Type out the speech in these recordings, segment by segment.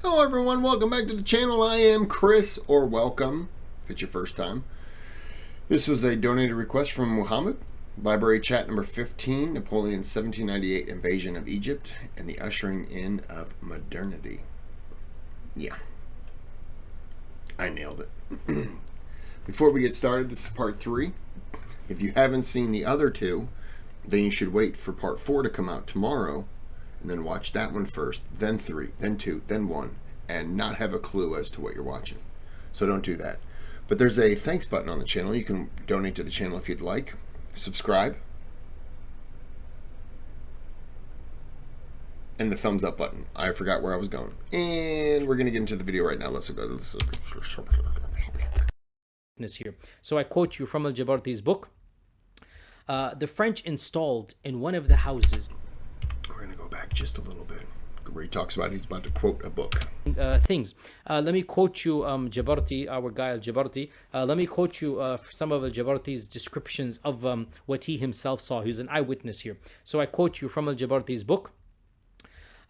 Hello everyone, welcome back to the channel. I am Kris, or welcome if it's your first time. This was a donated request from Mohamed. Library chat number 15, Napoleon's 1798 invasion of Egypt and the ushering in of modernity. Yeah, I nailed it. Before we get started, this is part 3. If you haven't seen the other 2, then you should wait for part 4 to come out tomorrow, and then watch that one first, then 3, then 2, then 1, and not have a clue as to what you're watching. So don't do that. But there's a thanks button on the channel. You can donate to the channel if you'd like. Subscribe. And the thumbs up button. I forgot where I was going. And we're going to get into the video right now. Let's go. Here. So I quote you from Al-Jabarti's book. The French installed in one of the houses. We're going to go back just a little bit where he talks about he's about to quote a book. Things. Let me quote you Jabarti, our guy Al-Jabarti. Let me quote you some of Al-Jabarti's descriptions of what he himself saw. He's an eyewitness here. So I quote you from Al-Jabarti's book.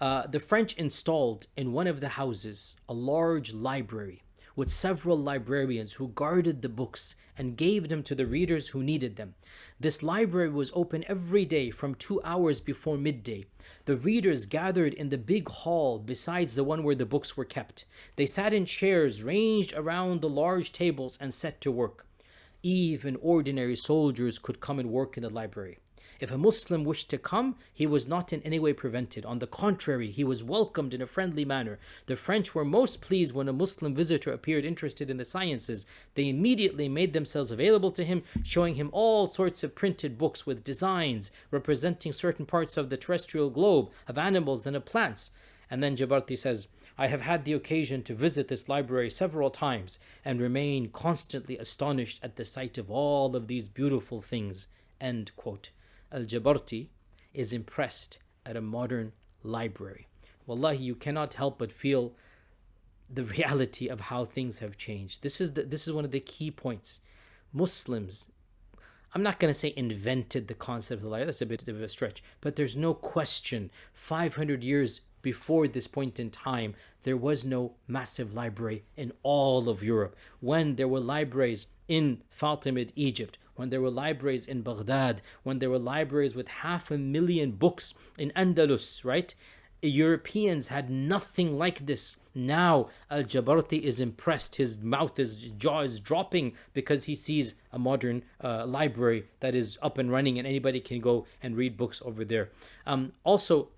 The French installed in one of the houses a large library with several librarians who guarded the books and gave them to the readers who needed them. This library was open every day from 2 hours before midday. The readers gathered in the big hall besides the one where the books were kept. They sat in chairs ranged around the large tables and set to work. Even ordinary soldiers could come and work in the library. If a Muslim wished to come, he was not in any way prevented. On the contrary, he was welcomed in a friendly manner. The French were most pleased when a Muslim visitor appeared interested in the sciences. They immediately made themselves available to him, showing him all sorts of printed books with designs representing certain parts of the terrestrial globe, of animals and of plants. And then Jabarti says, I have had the occasion to visit this library several times and remain constantly astonished at the sight of all of these beautiful things. End quote. Al-Jabarti is impressed at a modern library. Wallahi, you cannot help but feel the reality of how things have changed. This is one of the key points. Muslims, I'm not going to say invented the concept of the library, that's a bit of a stretch, but there's no question 500 years before this point in time, there was no massive library in all of Europe. When there were libraries in Fatimid Egypt, when there were libraries in Baghdad, when there were libraries with 500,000 books in Andalus, right? Europeans had nothing like this. Now Al-Jabarti is impressed. His jaw is dropping because he sees a modern library that is up and running and anybody can go and read books over there. Also,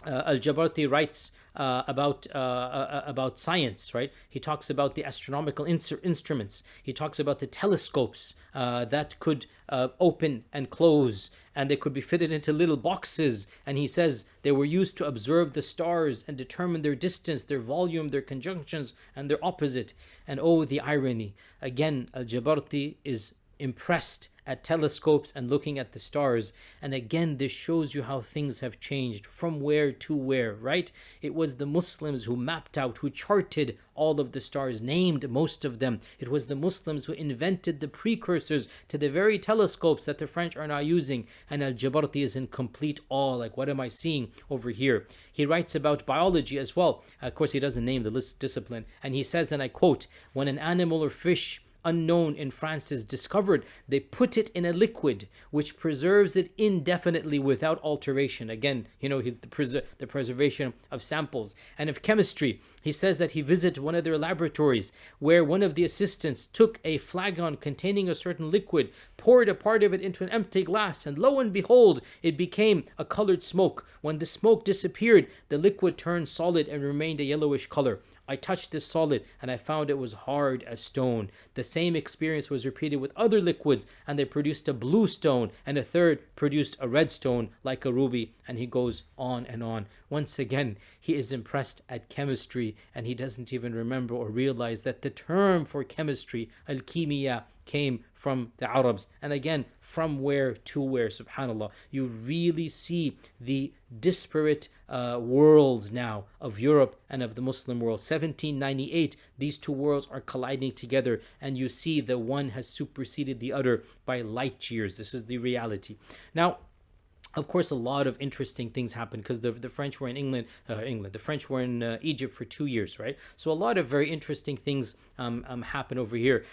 Al-Jabarti writes about science, right? He talks about the astronomical instruments. He talks about the telescopes that could open and close, and they could be fitted into little boxes. And he says they were used to observe the stars and determine their distance, their volume, their conjunctions, and their opposite. And oh, the irony. Again, Al-Jabarti is impressed at telescopes and looking at the stars. And again, this shows you how things have changed from where to where, right? It was the Muslims who mapped out, who charted all of the stars, named most of them. It was the Muslims who invented the precursors to the very telescopes that the French are now using. And Al-Jabarti is in complete awe, like, what am I seeing over here? He writes about biology as well. Of course, he doesn't name the discipline. And he says, and I quote, when an animal or fish unknown in France is discovered, they put it in a liquid which preserves it indefinitely without alteration. Again, he's the preservation of samples. And of chemistry, he says that he visited one of their laboratories where one of the assistants took a flagon containing a certain liquid, poured a part of it into an empty glass, and lo and behold, it became a colored smoke. When the smoke disappeared, the liquid turned solid and remained a yellowish color. I touched this solid and I found it was hard as stone. The same experience was repeated with other liquids, and they produced a blue stone, and a third produced a red stone like a ruby, and he goes on and on. Once again, he is impressed at chemistry, and he doesn't even remember or realize that the term for chemistry, al-kimiyya, came from the Arabs. And again, from where to where, subhanallah. You really see the disparate worlds now of Europe and of the Muslim world. 1798, these two worlds are colliding together, and you see the one has superseded the other by light years. This is the reality. Now, Of course, a lot of interesting things happened because the French were in the French were in Egypt for 2 years, right? So a lot of very interesting things happen over here.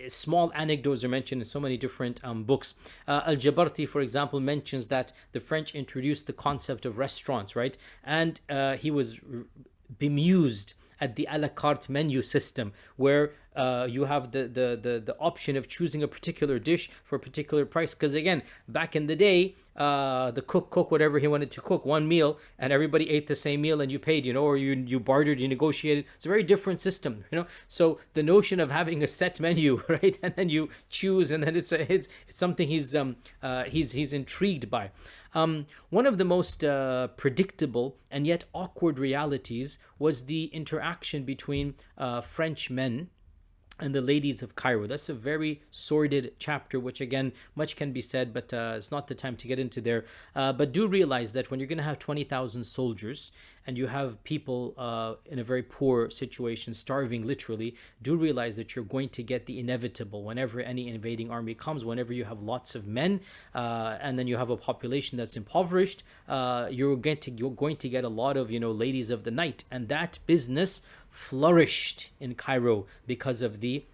Small anecdotes are mentioned in so many different books. Al-Jabarti, for example, mentions that the French introduced the concept of restaurants, right? And he was bemused at the a la carte menu system, where you have the option of choosing a particular dish for a particular price. Because again, back in the day, the cook whatever he wanted to cook, one meal, and everybody ate the same meal, and you paid, or you bartered, you negotiated. It's a very different system, So the notion of having a set menu, right, and then you choose, and then it's something he's intrigued by. One of the most predictable and yet awkward realities was the interaction between French men and the ladies of Cairo. That's a very sordid chapter, which again, much can be said, but it's not the time to get into there. But do realize that when you're going to have 20,000 soldiers and you have people in a very poor situation, starving literally, do realize that you're going to get the inevitable whenever any invading army comes. Whenever you have lots of men and then you have a population that's impoverished, you're going to get a lot of ladies of the night, and that business flourished in Cairo because of the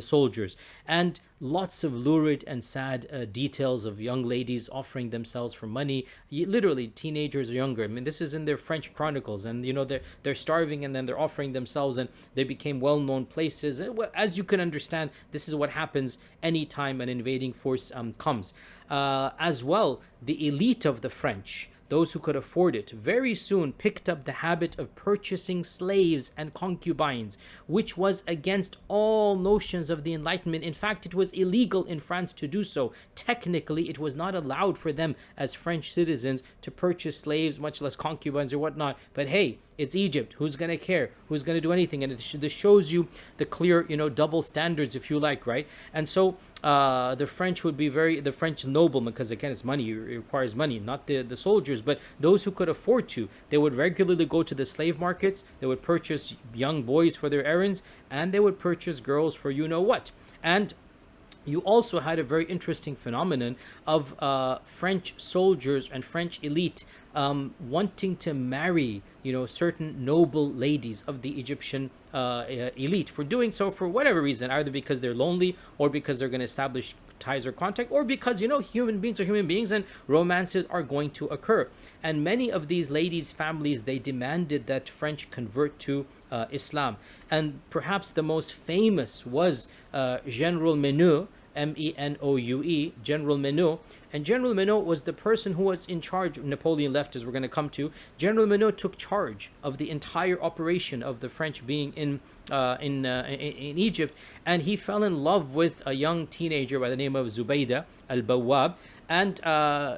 soldiers. And lots of lurid and sad details of young ladies offering themselves for money, literally teenagers or younger. I mean, this is in their French chronicles, and they're starving, and then they're offering themselves, and they became well-known places. As you can understand, this is what happens anytime an invading force comes. As well, the elite of the French, those who could afford it, very soon picked up the habit of purchasing slaves and concubines, which was against all notions of the Enlightenment. In fact, it was illegal in France to do so. Technically, it was not allowed for them as French citizens to purchase slaves, much less concubines or whatnot. But hey, it's Egypt. Who's going to care? Who's going to do anything? And this shows you the clear, double standards, if you like, right? And so the French would be the French noblemen, because again, it's money, it requires money, not the soldiers, but those who could afford to, they would regularly go to the slave markets, they would purchase young boys for their errands, and they would purchase girls for what. And you also had a very interesting phenomenon of French soldiers and French elite wanting to marry, certain noble ladies of the Egyptian elite, for doing so for whatever reason, either because they're lonely or because they're going to establish ties or contact, or because human beings are human beings and romances are going to occur. And many of these ladies' families, they demanded that French convert to Islam. And perhaps the most famous was General Menoux, Menoue, General Menoux. And General Menoux was the person who was in charge. Napoleon left, as we're going to come to. General Menoux took charge of the entire operation of the French being in Egypt, and he fell in love with a young teenager by the name of Zubaydah al-Bawwab. And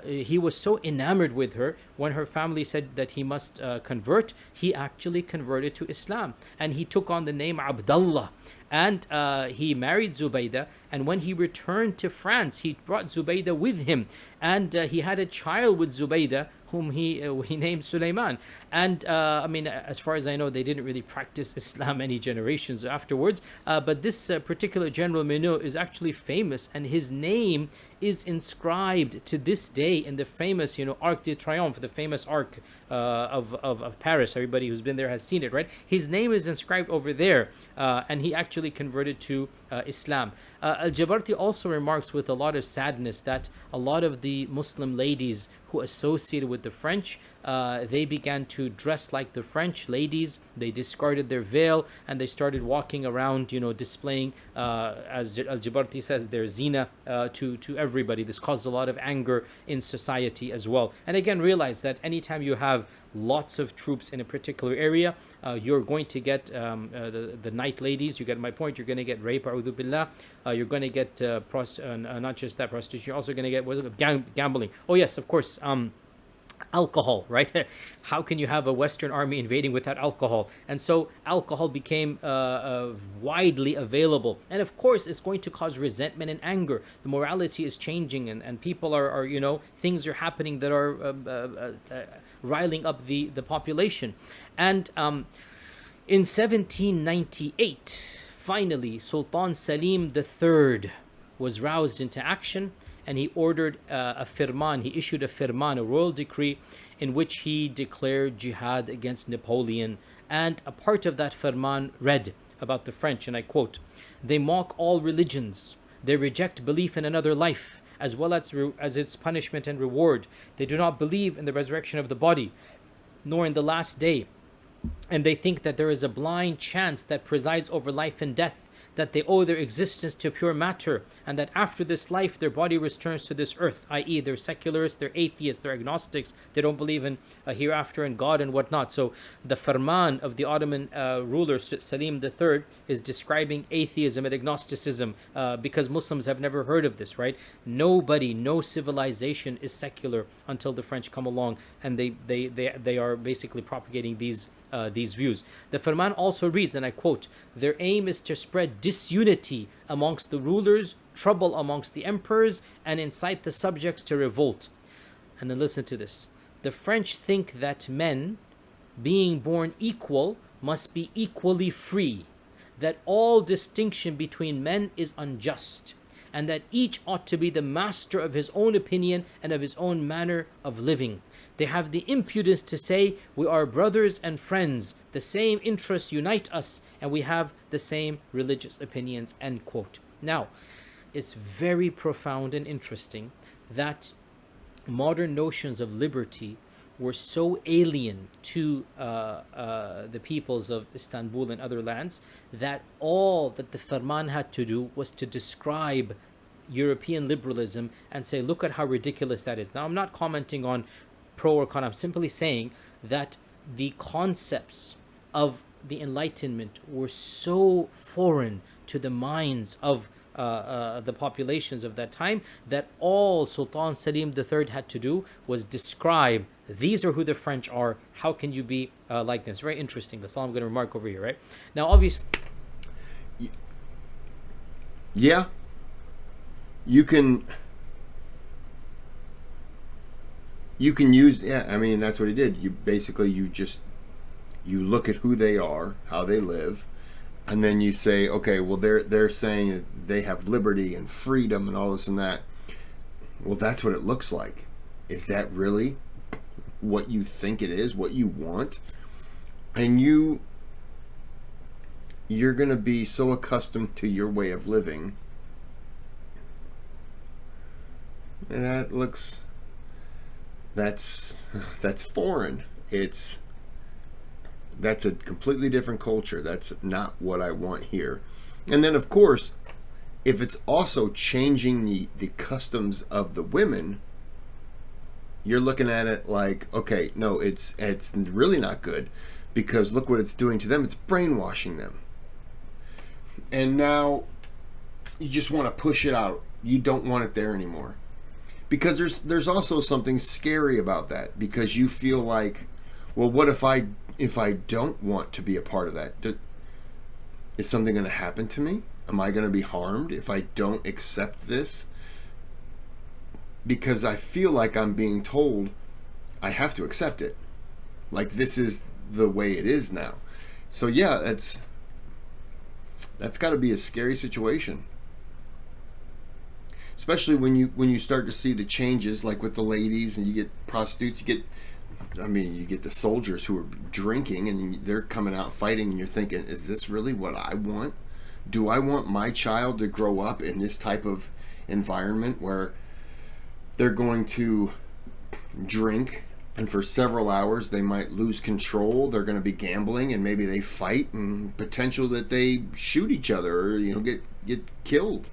he was so enamored with her, when her family said that he must convert, he actually converted to Islam, and he took on the name Abdullah. And he married Zubaydah, and when he returned to France, he brought Zubaydah with him, and he had a child with Zubaydah, whom he named Sulaiman. And as far as I know, they didn't really practice Islam any generations afterwards, but this particular General Menoux is actually famous, and his name is inscribed to this day in the famous Arc de Triomphe, the famous Arc of Paris. Everybody who's been there has seen it, right? His name is inscribed over there, and he actually converted to Islam. Al-Jabarti also remarks with a lot of sadness that a lot of the Muslim ladies who associated with the French, they began to dress like the French ladies. They discarded their veil, and they started walking around, displaying, as Al-Jabarti says, their zina to everybody. This caused a lot of anger in society as well. And again, realize that anytime you have lots of troops in a particular area, you're going to get the night ladies. You get my point. You're going to get rape, a'udhu billah. You're going to get not just that, prostitution. You're also going to get gambling. Oh yes, of course. Alcohol, right? How can you have a Western army invading without alcohol? And so alcohol became widely available, and of course it's going to cause resentment and anger. The morality is changing, and people are things are happening that are riling up the population. And in 1798, finally, Sultan Salim III was roused into action, and he ordered a firman. He issued a firman, a royal decree, in which he declared jihad against Napoleon. And a part of that firman read about the French, and I quote, "They mock all religions. They reject belief in another life, as well as its punishment and reward. They do not believe in the resurrection of the body, nor in the last day. And they think that there is a blind chance that presides over life and death, that they owe their existence to pure matter, and that after this life their body returns to this earth," i.e. they're secularists, they're atheists, they're agnostics, they don't believe in a hereafter and God and whatnot. So the Farman of the Ottoman ruler Salim III is describing atheism and agnosticism, because Muslims have never heard of this, right? Nobody, no civilization is secular until the French come along, and they are basically propagating these views. The Farman also reads, and I quote, "Their aim is to spread disunity amongst the rulers, trouble amongst the emperors, and incite the subjects to revolt." And then listen to this. "The French think that men, being born equal, must be equally free, that all distinction between men is unjust, and that each ought to be the master of his own opinion and of his own manner of living. They have the impudence to say, we are brothers and friends, the same interests unite us, and we have the same religious opinions," end quote. Now, it's very profound and interesting that modern notions of liberty were so alien to the peoples of Istanbul and other lands that all that the Farman had to do was to describe European liberalism and say, look at how ridiculous that is. Now, I'm not commenting on pro or con. I'm simply saying that the concepts of the Enlightenment were so foreign to the minds of the populations of that time that all Sultan Salim III had to do was describe, these are who the French are, how can you be like this? Very interesting. That's all I'm going to remark over here, right? Now, obviously... Yeah. You can use, yeah, I mean, that's what he did. You basically, you look at who they are, how they live, and then you say, okay, well, they're saying they have liberty and freedom and all this and that. Well, that's what it looks like. Is that really what you think it is, what you want? And you're going to be so accustomed to your way of living, and that's foreign. That's a completely different culture. That's not what I want here. And then, of course, if it's also changing the customs of the women, you're looking at it like, okay, no, it's really not good, because look what it's doing to them. It's brainwashing them. And now you just want to push it out. You don't want it there anymore. Because there's also something scary about that, because you feel like, well, what if I don't want to be a part of that? Is something going to happen to me? Am I going to be harmed if I don't accept this? Because I feel like I'm being told I have to accept it. Like, this is the way it is now. So yeah, that's got to be a scary situation. Especially when you start to see the changes, like with the ladies, and you get prostitutes, you get the soldiers who are drinking and they're coming out fighting, and you're thinking, is this really what I want? Do I want my child to grow up in this type of environment where they're going to drink, and for several hours they might lose control, they're going to be gambling, and maybe they fight, and potential that they shoot each other or get killed?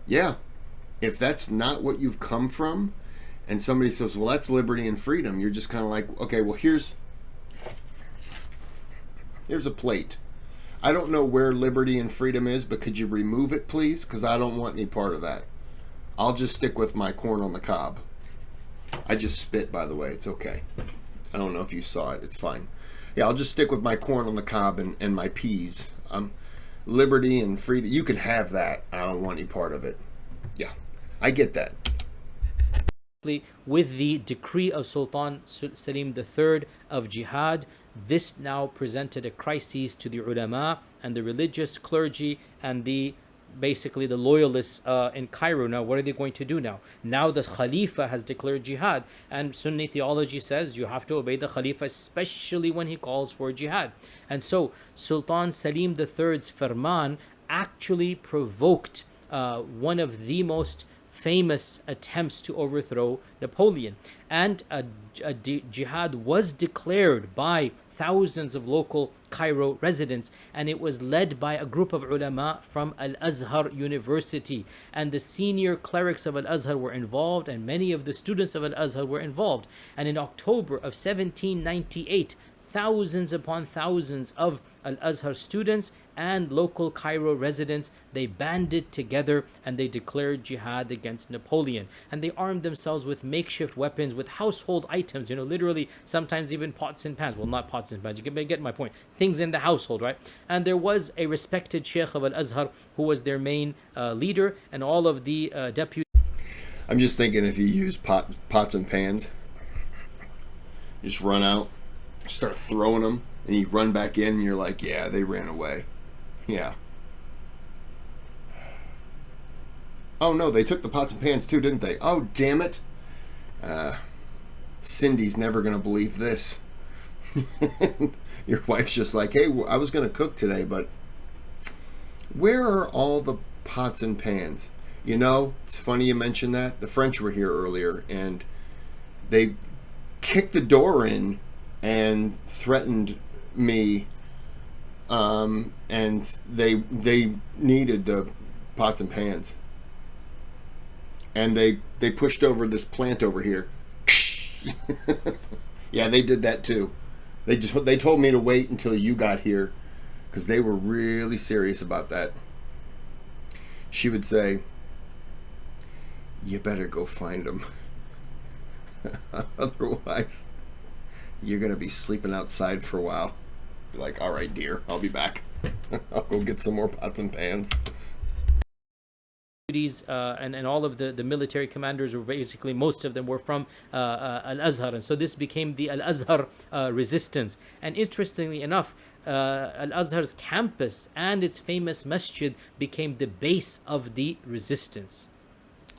Yeah. If that's not what you've come from, and somebody says, well, that's liberty and freedom, you're just kind of like, okay, well, here's a plate. I don't know where liberty and freedom is, but could you remove it, please? Because I don't want any part of that. I'll just stick with my corn on the cob. I just spit, by the way. It's okay. I don't know if you saw it. It's fine. Yeah, I'll just stick with my corn on the cob and my peas. Liberty and freedom, you can have that. I don't want any part of it. Yeah. I get that. With the decree of Sultan Salim III of jihad, this now presented a crisis to the ulama and the religious clergy and the basically the loyalists in Cairo. Now, what are they going to do now? Now the Khalifa has declared jihad, and Sunni theology says you have to obey the Khalifa, especially when he calls for jihad. And so Sultan Salim III's farman actually provoked one of the most famous attempts to overthrow Napoleon. And a jihad was declared by thousands of local Cairo residents, and it was led by a group of ulama from Al-Azhar University. And the senior clerics of Al-Azhar were involved, and many of the students of Al-Azhar were involved. And in October of 1798, thousands upon thousands of Al-Azhar students and local Cairo residents, they banded together and they declared jihad against Napoleon. And they armed themselves with makeshift weapons, with household items, literally sometimes even pots and pans. Well, not pots and pans, you get my point. Things in the household, right? And there was a respected sheikh of Al-Azhar who was their main leader, and all of the deputies. I'm just thinking, if you use pots and pans, you just run out, start throwing them, and you run back in and you're like, yeah, they ran away. Yeah. Oh no, they took the pots and pans too, didn't they? Oh, damn it. Cindy's never going to believe this. Your wife's just like, hey, I was going to cook today, but where are all the pots and pans? It's funny you mentioned that. The French were here earlier, and they kicked the door in and threatened me, and they needed the pots and pans, and they pushed over this plant over here. Yeah, they did that too. They told me to wait until you got here, because they were really serious about that. She would say, you better go find them. Otherwise you're going to be sleeping outside for a while. Be like, all right, dear, I'll be back. I'll go get some more pots and pans. And all of the military commanders were basically, most of them were from Al-Azhar. And so this became the Al-Azhar resistance. And interestingly enough, Al-Azhar's campus and its famous masjid became the base of the resistance.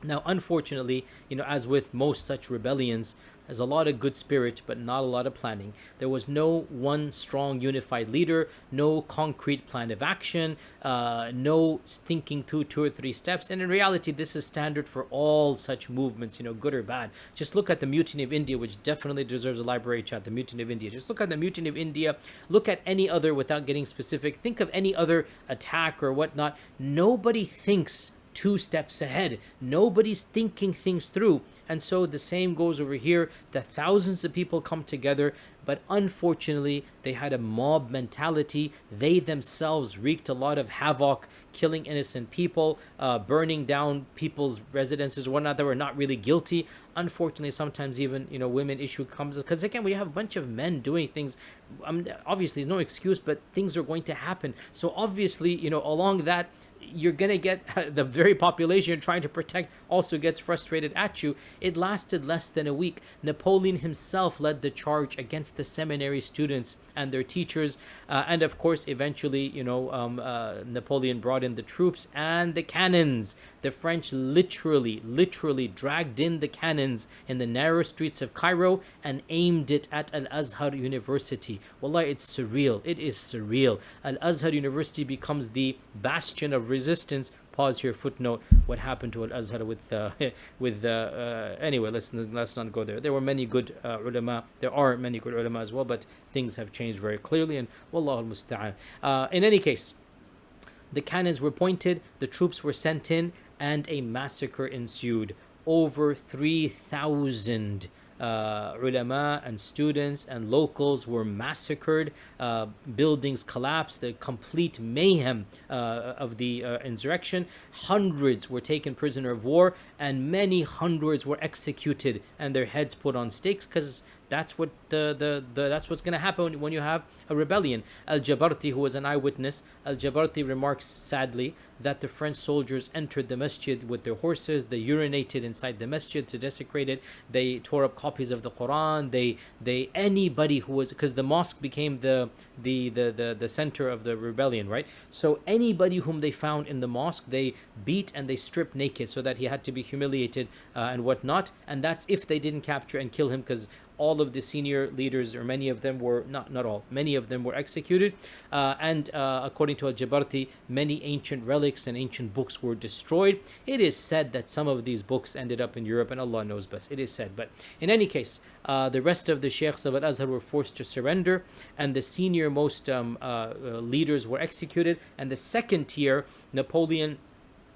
Now, unfortunately, as with most such rebellions, there's a lot of good spirit, but not a lot of planning. There was no one strong, unified leader, no concrete plan of action, no thinking through 2 or 3 steps. And in reality, this is standard for all such movements, good or bad. Just look at the Mutiny of India, which definitely deserves a library chat, the Mutiny of India. Just look at the Mutiny of India. Look at any other, without getting specific. Think of any other attack or whatnot. Nobody thinks 2 steps ahead. Nobody's thinking things through. And so the same goes over here. The thousands of people come together, but unfortunately they had a mob mentality. They themselves wreaked a lot of havoc, killing innocent people, burning down people's residences or whatnot that were not really guilty. Unfortunately, sometimes even women issue comes, because again, we have a bunch of men doing things. Obviously, there's no excuse, but things are going to happen. So obviously, along that, you're going to get the very population you're trying to protect also gets frustrated at you. It lasted less than a week. Napoleon himself led the charge against the seminary students and their teachers. And of course, eventually, Napoleon brought in the troops and the cannons. The French literally dragged in the cannons in the narrow streets of Cairo and aimed it at Al-Azhar University. Wallah, it's surreal. It is surreal. Al-Azhar University becomes the bastion of resistance. Pause here, footnote, what happened to Al-Azhar anyway, let's not go there. There were many good ulama. There are many good ulama as well, but things have changed very clearly, and wallahu al-musta'an. In any case, the cannons were pointed, the troops were sent in, and a massacre ensued. Over 3,000 ulama and students and locals were massacred. Buildings collapsed. The complete mayhem of the insurrection. Hundreds were taken prisoner of war, and many hundreds were executed and their heads put on stakes, because That's what that's what's going to happen when you have a rebellion. Al-Jabarti, who was an eyewitness, Al-Jabarti remarks sadly that the French soldiers entered the masjid with their horses. They urinated inside the masjid to desecrate it. They tore up copies of the Quran. They anybody who was, because the mosque became the center of the rebellion, right? So anybody whom they found in the mosque, they beat and they stripped naked, so that he had to be humiliated and whatnot. And that's if they didn't capture and kill him, because all of the senior leaders, or many of them were, not all, many of them were executed. And according to Al-Jabarti, many ancient relics and ancient books were destroyed. It is said that some of these books ended up in Europe, and Allah knows best. It is said. But in any case, the rest of the sheikhs of Al-Azhar were forced to surrender, and the senior most leaders were executed. And the second tier, Napoleon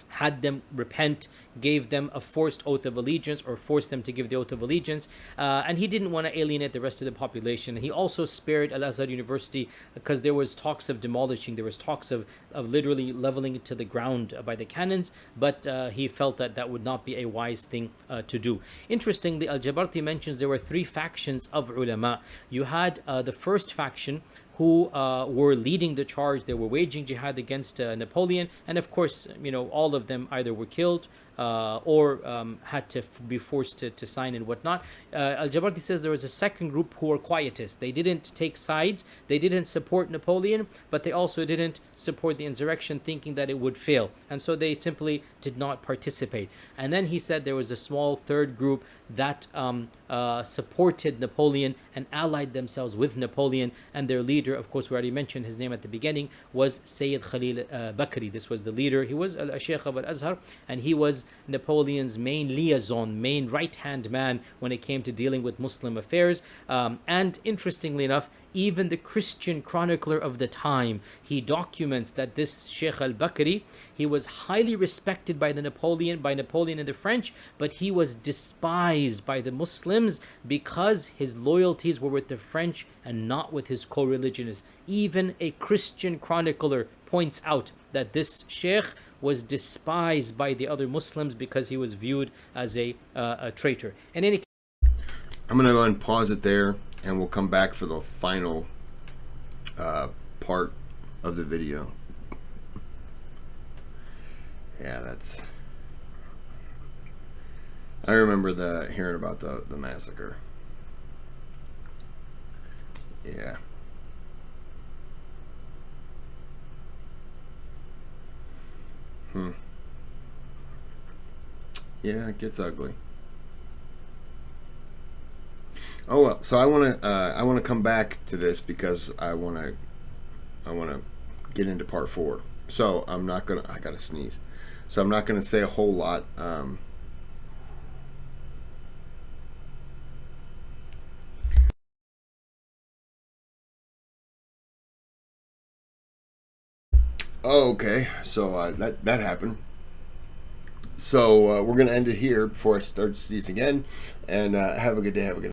had them repent, gave them a forced oath of allegiance, or forced them to give the oath of allegiance, and he didn't want to alienate the rest of the population. He also spared Al-Azhar University, because there was talks of demolishing, there was talks of literally leveling it to the ground by the cannons, but he felt that that would not be a wise thing to do. Interestingly, Al-Jabarti mentions there were three factions of ulama. You had the first faction, who were leading the charge. They were waging jihad against Napoleon, and of course, all of them either were killed or had to be forced to sign and whatnot. Al-Jabarti says there was a second group who were quietists. They didn't take sides. They didn't support Napoleon, but they also didn't support the insurrection, thinking that it would fail, and so they simply did not participate. And then he said there was a small third group that supported Napoleon and allied themselves with Napoleon, and their leader, of course, we already mentioned his name at the beginning, was Sayyid Khalil Bakri. This was the leader. He was a sheikh of Al-Azhar, and he was Napoleon's main liaison, main right-hand man when it came to dealing with Muslim affairs. And interestingly enough, even the Christian chronicler of the time, he documents that this Sheikh al-Bakri, he was highly respected by Napoleon and the French, but he was despised by the Muslims because his loyalties were with the French and not with his co-religionists. Even a Christian chronicler points out that this sheikh was despised by the other Muslims because he was viewed as a traitor. In any case, I'm going to go ahead and pause it there, and we'll come back for the final part of the video. Yeah, that's... I remember hearing about the massacre. Yeah. Yeah, it gets ugly. Oh well, so I want to come back to this because I want to get into part 4. So I gotta sneeze. So I'm not gonna say a whole lot. Oh, okay. So that happened. So we're gonna end it here before I start to sneeze again. And have a good day. Have a good night.